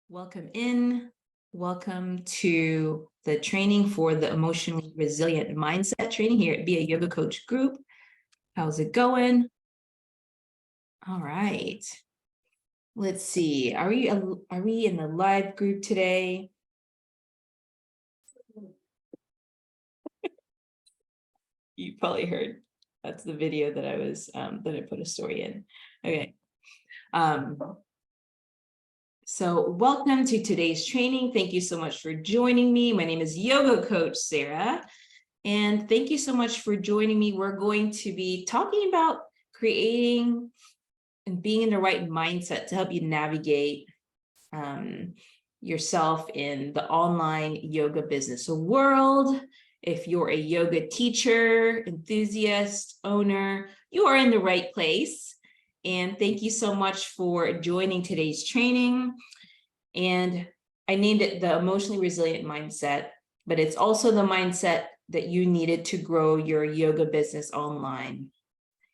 Welcome in. Welcome to the training for the emotionally resilient mindset training here at Be a Yoga Coach Group. How's it going? All right. Let's see. Are we in the live group today? You probably heard that's the video that I was that I put a story in. Okay. So welcome to today's training. Thank you so much for joining me. My name is YogaCoachSarah, and thank you so much for joining me. We're going to be talking about creating and being in the right mindset to help you navigate yourself in the online yoga business world. If you're a yoga teacher, enthusiast, owner, you are in the right place. And thank you so much for joining today's training. And I named it the emotionally resilient mindset, but it's also the mindset that you needed to grow your yoga business online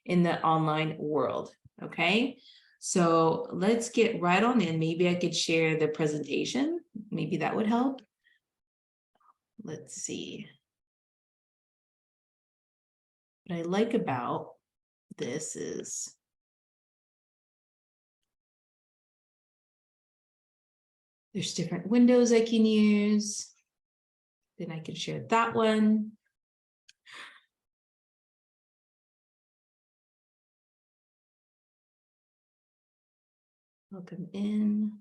in the online world. Okay, so let's get right on in. Maybe I could share the presentation. Maybe that would help. Let's see. What I like about this is there's different windows I can use. Then I can share that one. Welcome in.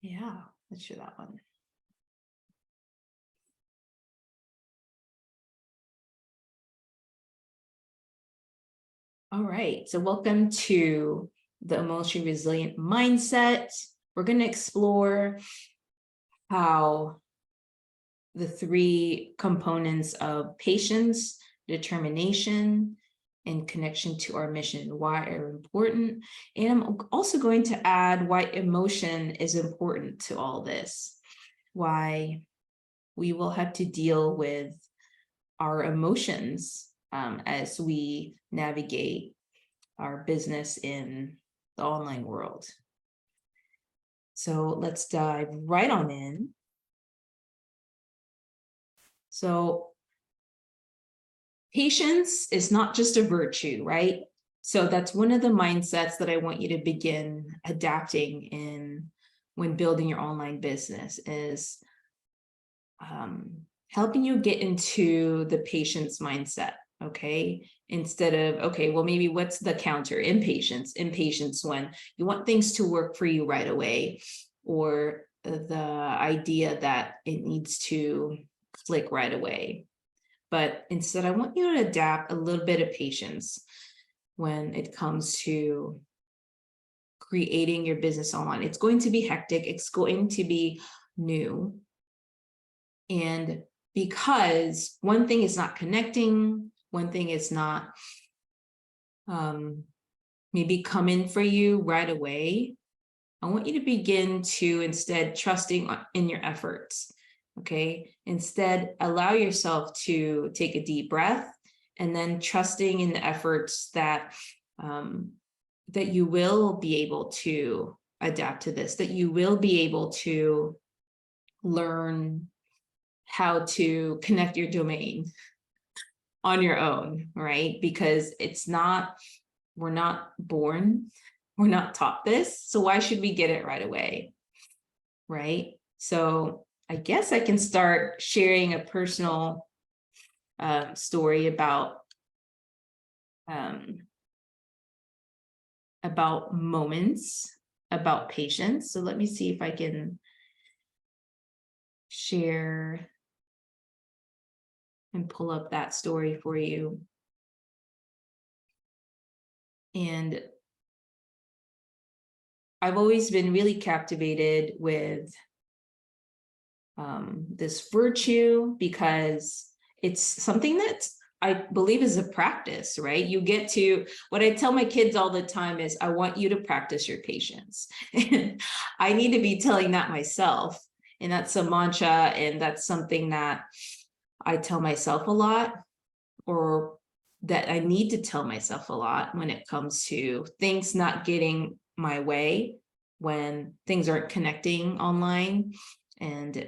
Yeah, let's share that one. All right, so welcome to the emotionally resilient mindset. We're going to explore how the three components of patience, determination, and connection to our mission, why are important. And I'm also going to add why emotion is important to all this, why we will have to deal with our emotions as we navigate our business in the online world. So let's dive right on in. So patience is not just a virtue, right? So that's one of the mindsets that I want you to begin adapting in when building your online business is helping you get into the patience mindset, okay? Instead of, okay, well, maybe what's the counter? Impatience. Impatience when you want things to work for you right away, or the idea that it needs to click right away. But instead, I want you to adapt a little bit of patience when it comes to creating your business online. It's going to be hectic. It's going to be new. And because one thing is not connecting, one thing is not maybe coming for you right away, I want you to begin to instead trusting in your efforts. Okay, instead, allow yourself to take a deep breath and then trusting in the efforts that that you will be able to adapt to this, that you will be able to learn how to connect your domain on your own, right? Because it's not, we're not born, we're not taught this. So why should we get it right away, right? So I guess I can start sharing a personal story about moments, about patience. So let me see if I can share and pull up that story for you. And I've always been really captivated with this virtue because it's something that I believe is a practice, right? You get to, what I tell my kids all the time is, I want you to practice your patience. And I need to be telling that myself. And that's a mantra, and that's something that I tell myself a lot, or that I need to tell myself a lot when it comes to things not getting my way, when things aren't connecting online, and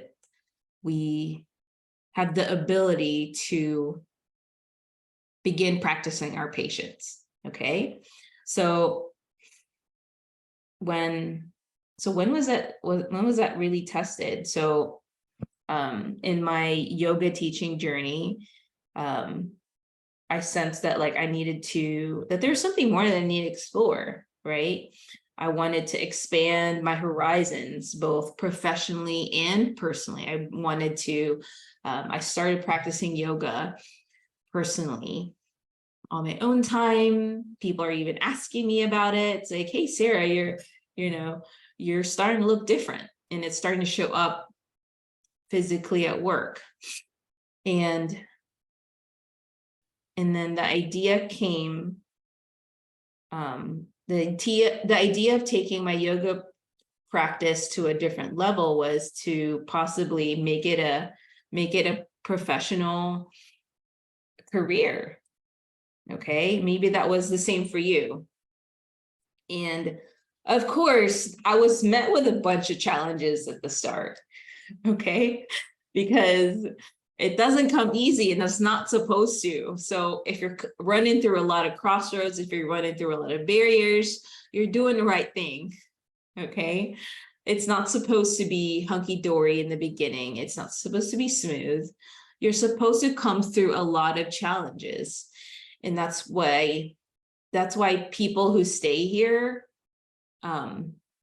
we have the ability to begin practicing our patience. Okay, so when was that really tested? So in my yoga teaching journey, I sensed that that there's something more that I need to explore, right? I wanted to expand my horizons, both professionally and personally. I wanted to, I started practicing yoga personally on my own time. People are even asking me about it. It's like, hey, Sarah, you're starting to look different, and it's starting to show up physically at work. And then the idea came, the idea of taking my yoga practice to a different level was to possibly make it a professional career. Okay, maybe that was the same for you. And of course, I was met with a bunch of challenges at the start. Okay, because it doesn't come easy, and it's not supposed to. So if you're running through a lot of crossroads, if you're running through a lot of barriers, you're doing the right thing. Okay, it's not supposed to be hunky-dory in the beginning. It's not supposed to be smooth. You're supposed to come through a lot of challenges. And that's why people who stay here,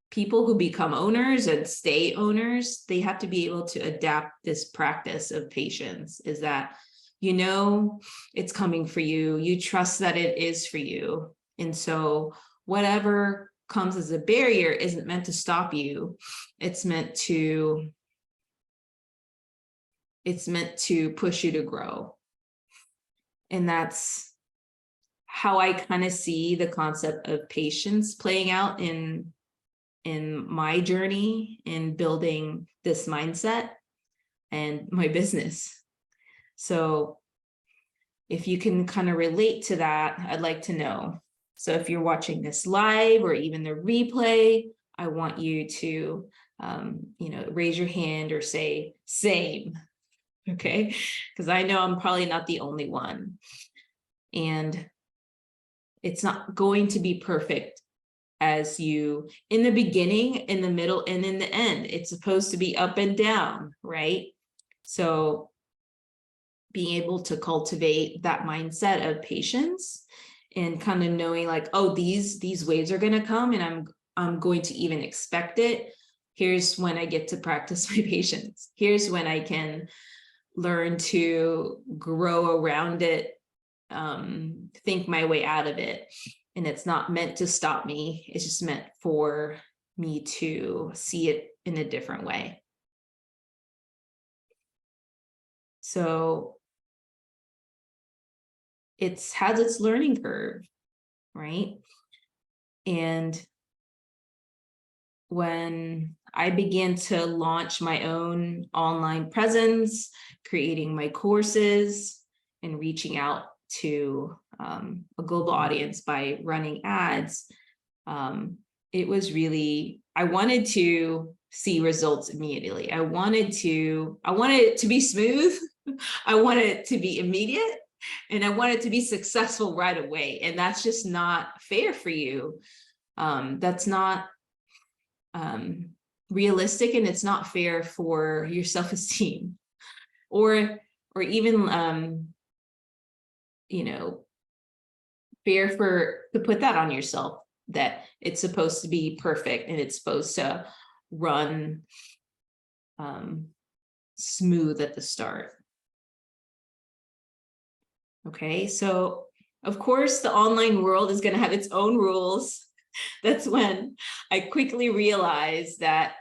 people who become owners and stay owners, they have to be able to adapt this practice of patience. Is that, it's coming for you. You trust that it is for you. And so whatever comes as a barrier isn't meant to stop you. It's meant to push you to grow. And that's how I kind of see the concept of patience playing out in my journey in building this mindset and my business. So if you can kind of relate to that, I'd like to know. So if you're watching this live or even the replay, I want you to, raise your hand or say same. Okay, because I know I'm probably not the only one. And it's not going to be perfect as you in the beginning, in the middle, and in the end. It's supposed to be up and down, right? So being able to cultivate that mindset of patience and kind of knowing like, oh, these waves are going to come, and I'm going to even expect it. Here's when I get to practice my patience. Here's when I can learn to grow around it, think my way out of it. And it's not meant to stop me. It's just meant for me to see it in a different way. So it has its learning curve, right? And when I began to launch my own online presence, creating my courses and reaching out to a global audience by running ads, it was really, I wanted to see results immediately. I wanted it to be smooth. I wanted it to be immediate, and I wanted it to be successful right away. And that's just not fair for you. That's not realistic, and it's not fair for your self-esteem, or even fair to put that on yourself, that it's supposed to be perfect and it's supposed to run smooth at the start. Okay, so of course the online world is going to have its own rules. That's when I quickly realized that,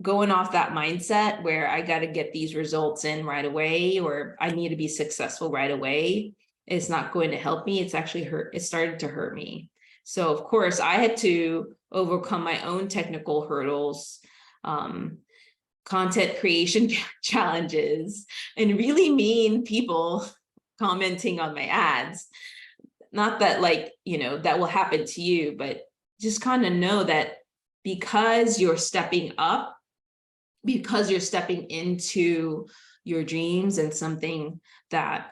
going off that mindset where I got to get these results in right away, or I need to be successful right away, is not going to help me. It's actually it started to hurt me. So of course I had to overcome my own technical hurdles, content creation challenges, and really mean people commenting on my ads. not that like, that will happen to you, but just kind of know that because you're stepping up, because you're stepping into your dreams and something that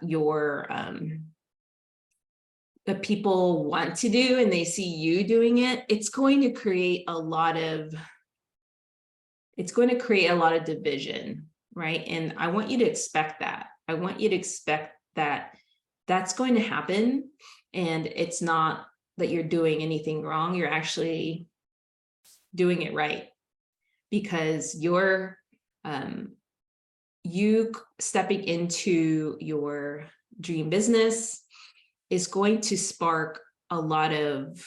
that people want to do and they see you doing it, it's going to create a lot of division, right? And I want you to expect that. I want you to expect that that's going to happen. And it's not that you're doing anything wrong. You're actually doing it right, because you're you stepping into your dream business is going to spark a lot of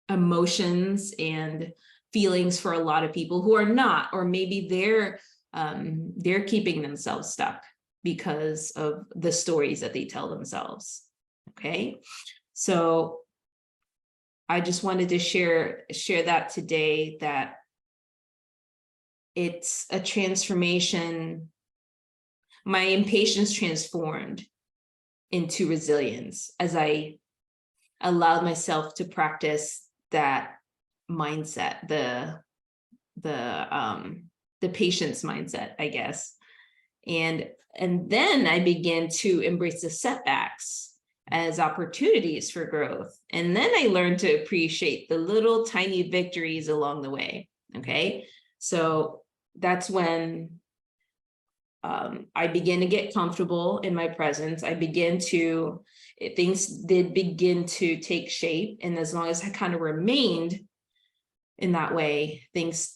emotions and feelings for a lot of people who are not, or maybe they're keeping themselves stuck because of the stories that they tell themselves. Okay, so I just wanted to share that today, that it's a transformation. My impatience transformed into resilience as I allowed myself to practice that mindset, the patience mindset, I guess. And then I began to embrace the setbacks as opportunities for growth. And then I learned to appreciate the little tiny victories along the way. Okay, so that's when I began to get comfortable in my presence. Things did begin to take shape. And as long as I kind of remained in that way, things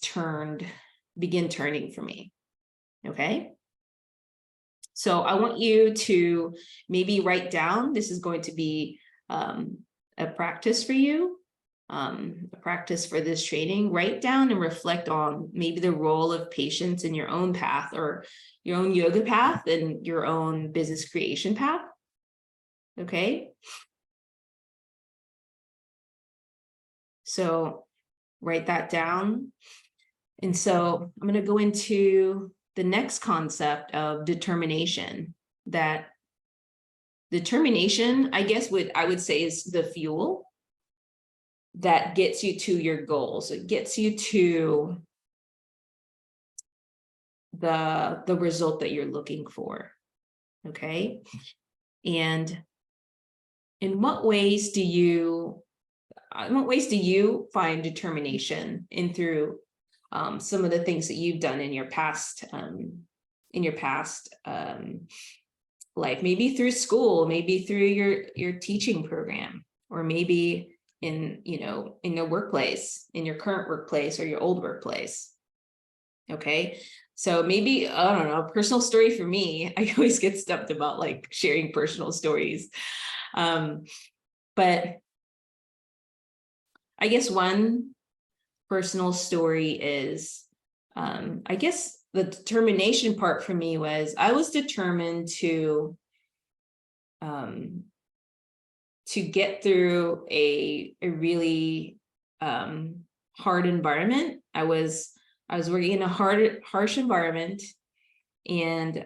begin turning for me. Okay. So I want you to maybe write down, this is going to be a practice for you, a practice for this training. Write down and reflect on maybe the role of patience in your own path, or your own yoga path and your own business creation path. Okay. So write that down. And so I'm going to go into the next concept of determination. That determination, I guess I would say, is the fuel that gets you to your goals. It gets you to the result that you're looking for. Okay. And in what ways do you find determination in through some of the things that you've done in your past life, maybe through school, maybe through your teaching program, or maybe in your workplace, in your current workplace or your old workplace. Okay, so maybe, I don't know, personal story for me. I always get stumped about like sharing personal stories, but I guess one personal story is, I guess the determination part for me was I was determined to get through a really hard environment. I was working in a harsh environment, and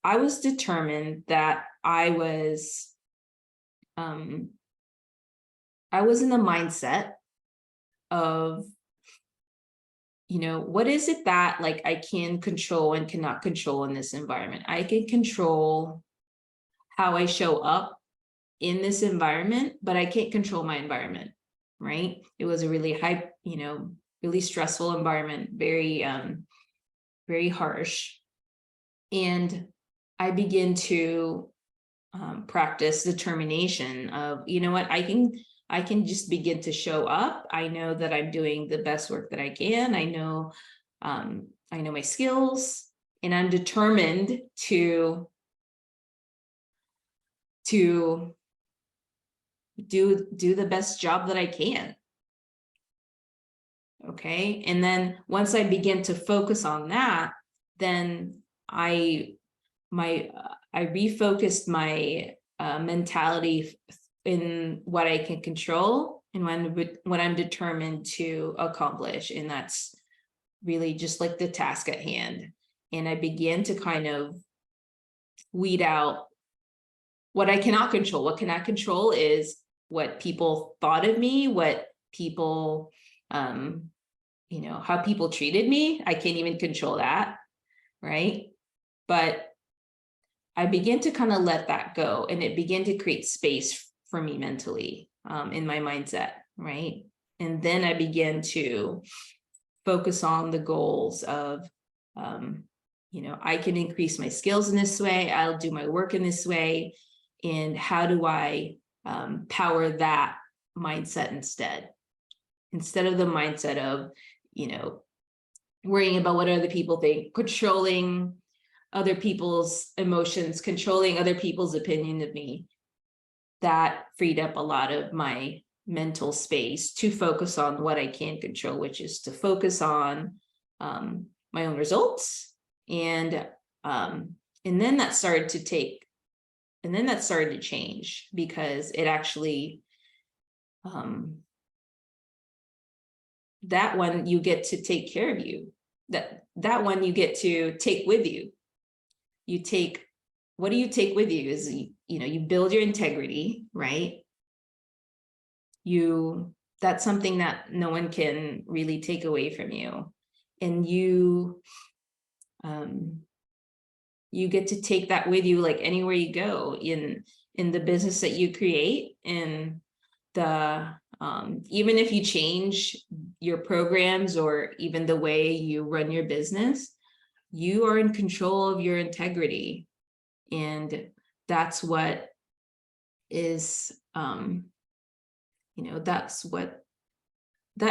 I was determined that I was in the mindset of, what is it that like I can control and cannot control in this environment? I can control how I show up in this environment, but I can't control my environment, right? It was a really really stressful environment, very, very harsh. And I begin to practice determination of, what, I can just begin to show up. I know that I'm doing the best work that I can. I know my skills, and I'm determined to do the best job that I can. Okay. And then once I begin to focus on that, then I refocused my mentality in what I can control and what I'm determined to accomplish. And that's really just like the task at hand. And I began to kind of weed out what I cannot control. What cannot control is what people thought of me, what people, you know, how people treated me. I can't even control that, right? But I began to kind of let that go, and it began to create space for me mentally, in my mindset, right? And then I began to focus on the goals of, you know, I can increase my skills in this way, I'll do my work in this way, and how do I power that mindset instead of the mindset of, you know, worrying about what other people think, controlling other people's emotions, controlling other people's opinion of me. That freed up a lot of my mental space to focus on what I can control, which is to focus on my own results. And then that started to change, because it actually, that one you get to take care of you. That one you get to take with you. What do you take with you is, you know, you build your integrity, right? That's something that no one can really take away from you. And you get to take that with you, like anywhere you go, in the business that you create, in the even if you change your programs or even the way you run your business, you are in control of your integrity. And that's what is, you know, that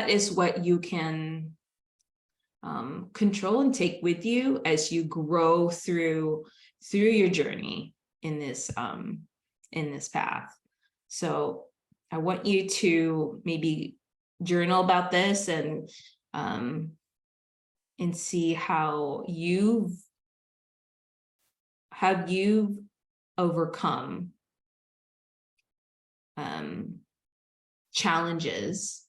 is what you can control and take with you as you grow through your journey in this path. So I want you to maybe journal about this and see how you've overcome challenges,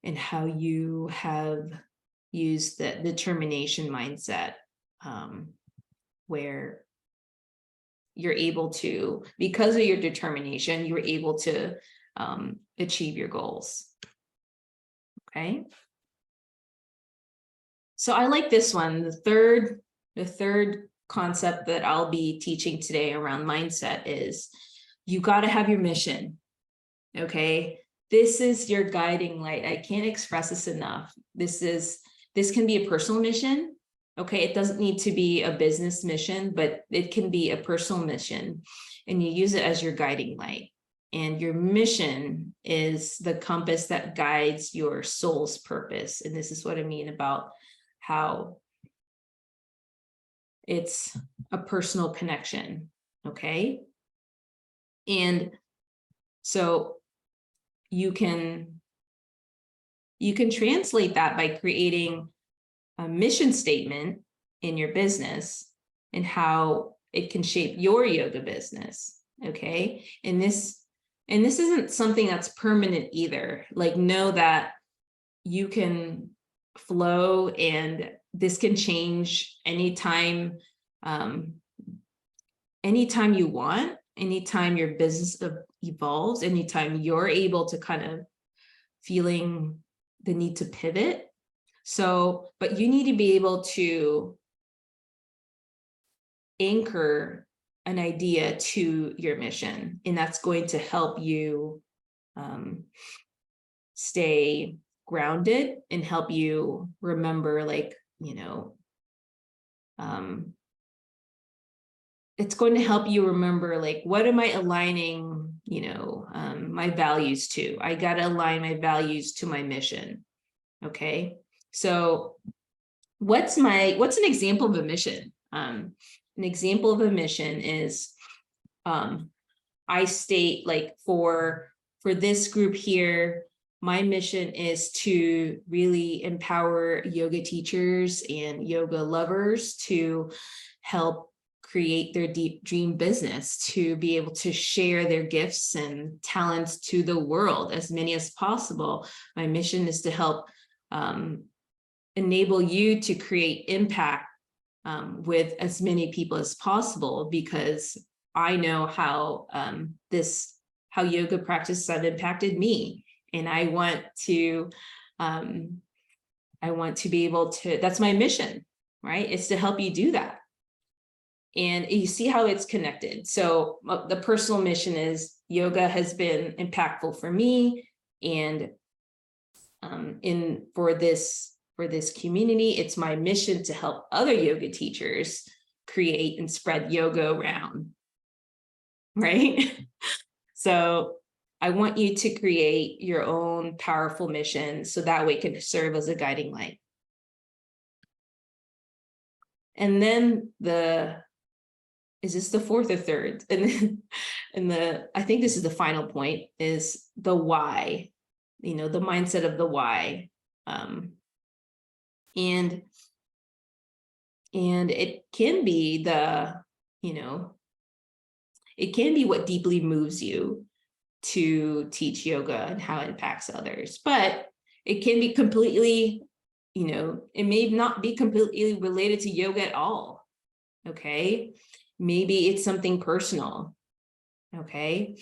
and how you have used the determination mindset, where you're able to, because of your determination, you're able to achieve your goals. Okay. So I like this one. The third concept that I'll be teaching today around mindset is, you got to have your mission. Okay. This is your guiding light. I can't express this enough. This can be a personal mission. Okay. It doesn't need to be a business mission, but it can be a personal mission, and you use it as your guiding light. And your mission is the compass that guides your soul's purpose. And this is what I mean about how it's a personal connection. Okay. And so you can translate that by creating a mission statement in your business, and how it can shape your yoga business. Okay. And this isn't something that's permanent either. Like, know that you can flow, and this can change anytime you want, anytime your business evolves, anytime you're able to kind of feeling the need to pivot. So, but you need to be able to anchor an idea to your mission, and that's going to help you stay grounded and help you remember, like, you know, it's going to help you remember, like, what am I aligning, you know, my values to? I got to align my values to my mission. Okay. So what's an example of a mission? An example of a mission is, I state, like, for this group here, my mission is to really empower yoga teachers and yoga lovers to help create their deep dream business, to be able to share their gifts and talents to the world, as many as possible. My mission is to help enable you to create impact with as many people as possible, because I know how this how yoga practices have impacted me. And I want to be able to, that's my mission, right? It's to help you do that. And you see how it's connected. So the personal mission is yoga has been impactful for me, and for this community, it's my mission to help other yoga teachers create and spread yoga around, right? So I want you to create your own powerful mission so that way it can serve as a guiding light. And then is this the fourth or third? And I think this is the final point, is the why, the mindset of the why. And it can be it can be what deeply moves you to teach yoga and how it impacts others, but it can be completely, it may not be completely related to yoga at all. Okay. Maybe it's something personal. Okay.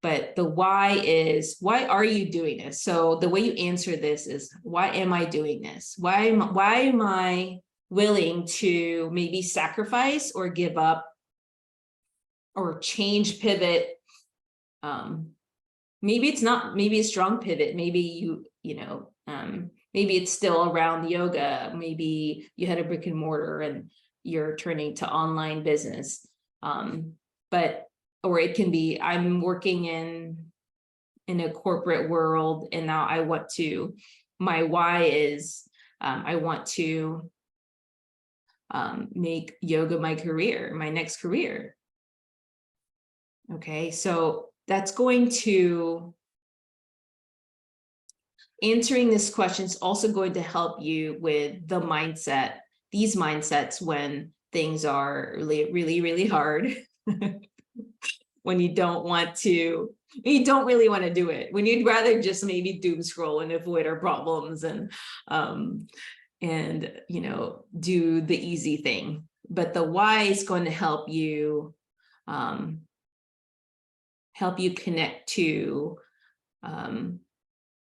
But the why is, why are you doing this? So the way you answer this is, why am I doing this? Why am I willing to maybe sacrifice or give up or change, pivot? Maybe it's not, maybe a strong pivot. Maybe maybe it's still around yoga. Maybe you had a brick and mortar and you're turning to online business. Or it can be, I'm working in a corporate world, and now my why is, I want to make yoga my career, my next career. Okay, so that's going to, answering this question is also going to help you with the mindset, these mindsets when things are really, really, really hard. When you don't really want to do it, when you'd rather just maybe doom scroll and avoid our problems and do the easy thing. But the why is going to help you connect to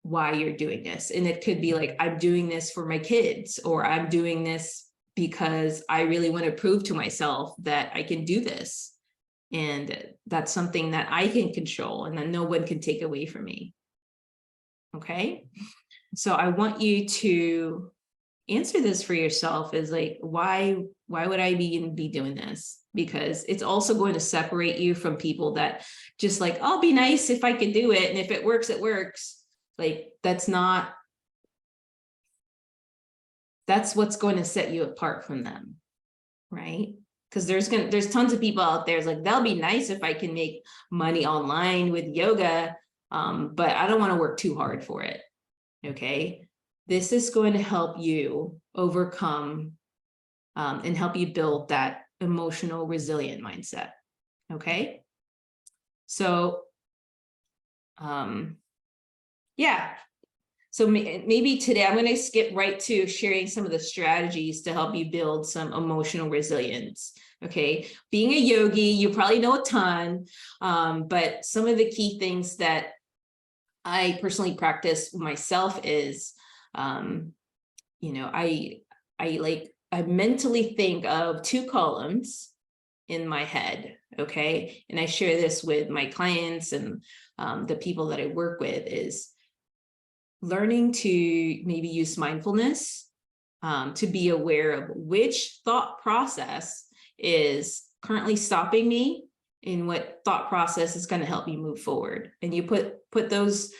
why you're doing this. And it could be like, I'm doing this for my kids, or I'm doing this because I really want to prove to myself that I can do this. And that's something that I can control and that no one can take away from me. Okay. So I want you to answer this for yourself, is like, why would I be doing this? Because it's also going to separate you from people that just like, I'll be nice if I can do it. And if it works, it works. Like, that's what's going to set you apart from them. Right. Because there's tons of people out there. It's like, that'll be nice if I can make money online with yoga, but I don't want to work too hard for it. Okay, this is going to help you overcome and help you build that emotional resilient mindset. Okay, so yeah. So maybe today I'm going to skip right to sharing some of the strategies to help you build some emotional resilience. Okay, being a yogi, you probably know a ton, but some of the key things that I personally practice myself is, I mentally think of 2 columns in my head. Okay, and I share this with my clients and the people that I work with, is learning to maybe use mindfulness to be aware of which thought process is currently stopping me and what thought process is going to help me move forward. And you put those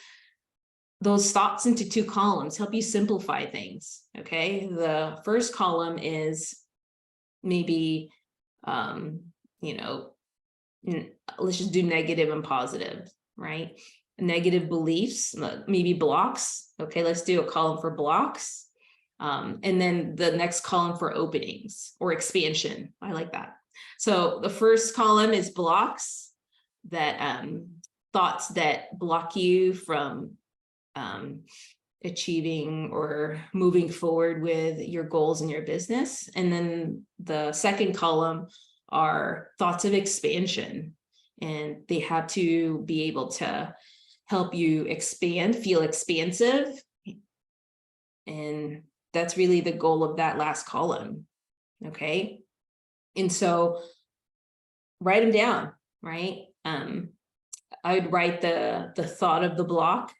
thoughts into 2 columns, help you simplify things. Okay, the first column is maybe let's just do negative and positive, right? Negative beliefs, maybe blocks. Okay, let's do a column for blocks. And then the next column for openings or expansion. I like that. So the first column is blocks, that thoughts that block you from achieving or moving forward with your goals in your business. And then the second column are thoughts of expansion. and they have to be able to help you expand, feel expansive. And that's really the goal of that last column. Okay. And so write them down, right? I would write the thought of the block.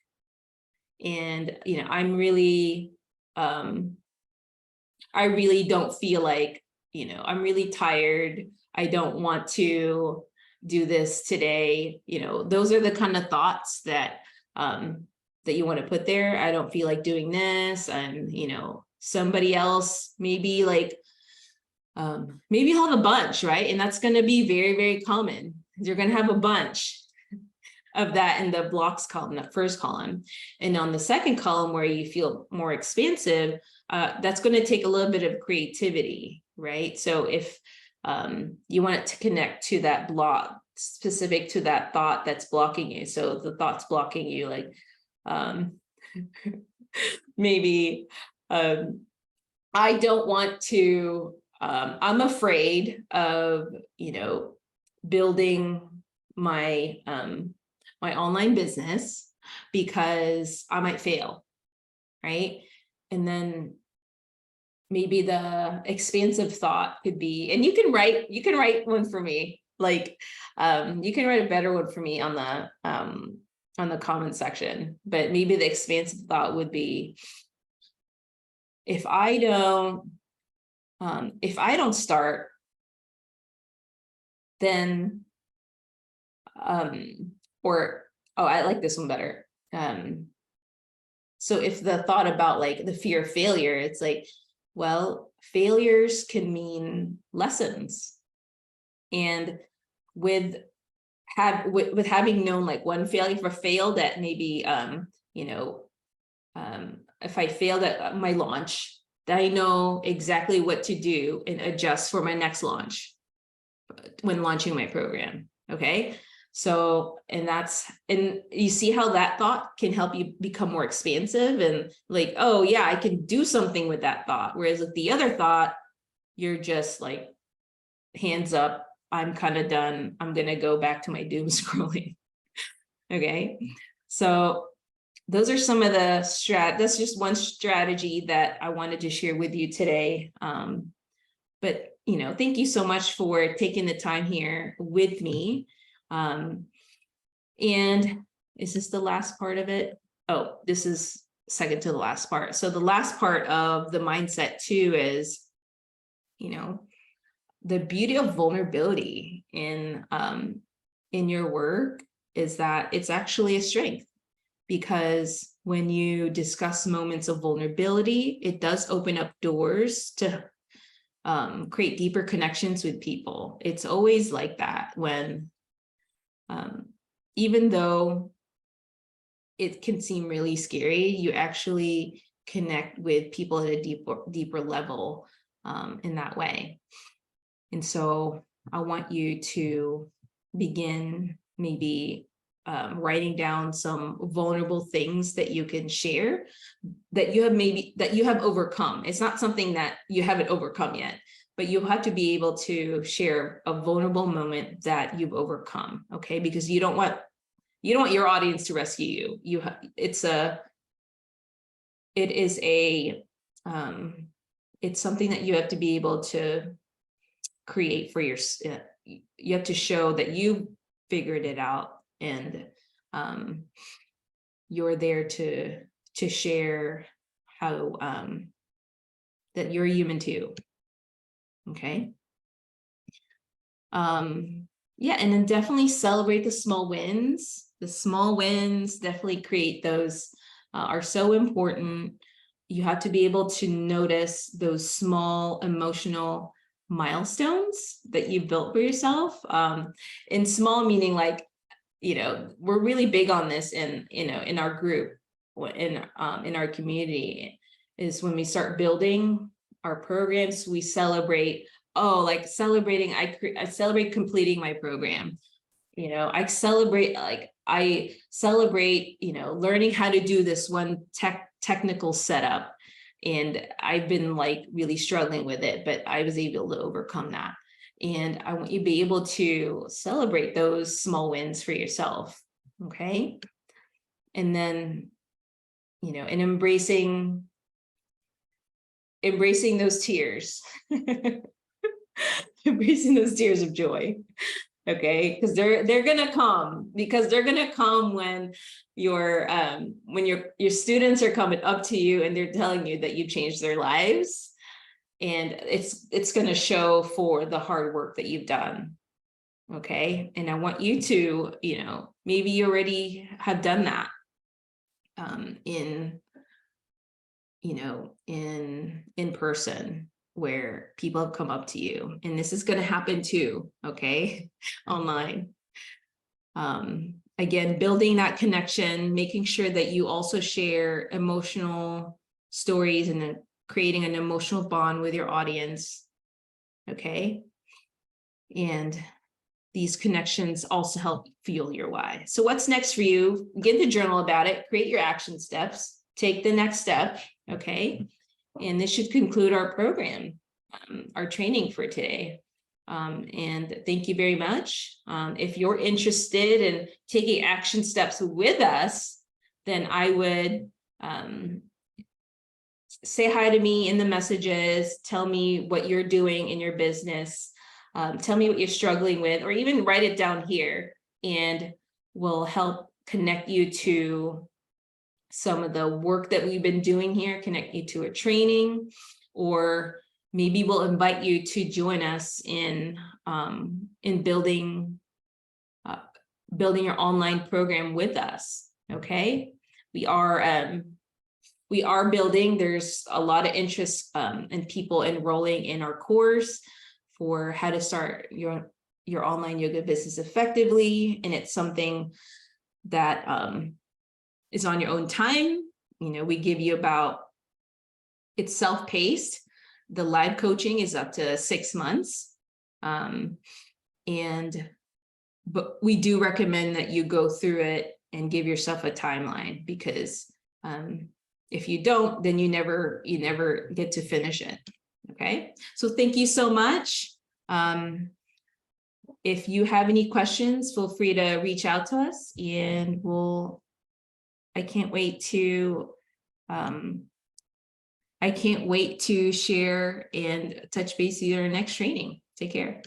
And, I'm really, I really don't feel like, I'm really tired. I don't want to do this today. Those are the kind of thoughts that, that you want to put there. I don't feel like doing this. And, somebody else, maybe like, maybe you'll have a bunch, right? And that's going to be very, very common. You're going to have a bunch of that in the blocks column, that first column. And on the second column, where you feel more expansive, that's going to take a little bit of creativity, right? So if you want it to connect to that block, specific to that thought that's blocking you. So the thought's blocking you, like maybe I don't want to, I'm afraid of, building my my online business because I might fail, right? And then maybe the expansive thought could be, and you can write one for me, like you can write a better one for me on the comment section, but maybe the expansive thought would be, if I don't start, then I like this one better. So if the thought about like the fear of failure, it's like, well, failures can mean lessons. And with having known like one failure, if I failed at maybe, if I failed at my launch, then I know exactly what to do and adjust for my next launch when launching my program. Okay. So, and you see how that thought can help you become more expansive and like, oh yeah, I can do something with that thought. Whereas with the other thought, you're just like, hands up, I'm kind of done. I'm going to go back to my doom scrolling. Okay. So those are some of the that's just one strategy that I wanted to share with you today. But, thank you so much for taking the time here with me. And is this the last part of it? Oh, this is second to the last part. So the last part of the mindset too is, the beauty of vulnerability in your work is that it's actually a strength, because when you discuss moments of vulnerability, it does open up doors to create deeper connections with people. It's always like that when, even though it can seem really scary, you actually connect with people at a deeper level in that way. And so I want you to begin maybe writing down some vulnerable things that you can share that you have overcome. It's not something that you haven't overcome yet, but you have to be able to share a vulnerable moment that you've overcome. Okay. Because you don't want your audience to rescue you. It's something that you have to be able to create for you have to show that you figured it out, and you're there to share how that you're human too. Okay. Yeah, and then definitely celebrate the small wins. The small wins, definitely create those, are so important. You have to be able to notice those small emotional milestones that you've built for yourself. And small meaning like, we're really big on this in our group, in our community, is when we start building our programs, we celebrate, I celebrate completing my program. I celebrate learning how to do this one technical setup. And I've been like really struggling with it, but I was able to overcome that. And I want you to be able to celebrate those small wins for yourself. Okay. And then, you know, and embracing those tears, embracing those tears of joy. Okay, because they're gonna come, when your students are coming up to you and they're telling you that you changed their lives, and it's gonna show for the hard work that you've done. Okay, and I want you to, you know, maybe you already have done that in person, where people have come up to you, and this is going to happen too, okay, online. Again, building that connection, making sure that you also share emotional stories and then creating an emotional bond with your audience, okay? And these connections also help fuel your why. So what's next for you? Get the journal about it, create your action steps, take the next step, okay? And this should conclude our program, our training for today. And thank you very much. If you're interested in taking action steps with us, then I would say hi to me in the messages, tell me what you're doing in your business, tell me what you're struggling with, or even write it down here, and we'll help connect you to some of the work that we've been doing here, connect you to a training, or maybe we'll invite you to join us in building your online program with us. Okay, we are building. There's a lot of interest in people enrolling in our course for how to start your online yoga business effectively, and it's something that is on your own time. You know, we give you it's self-paced. The live coaching is up to 6 months. But we do recommend that you go through it and give yourself a timeline, because if you don't, then you never get to finish it. Okay, so thank you so much. If you have any questions, feel free to reach out to us, and I can't wait to share and touch base with you in our next training. Take care.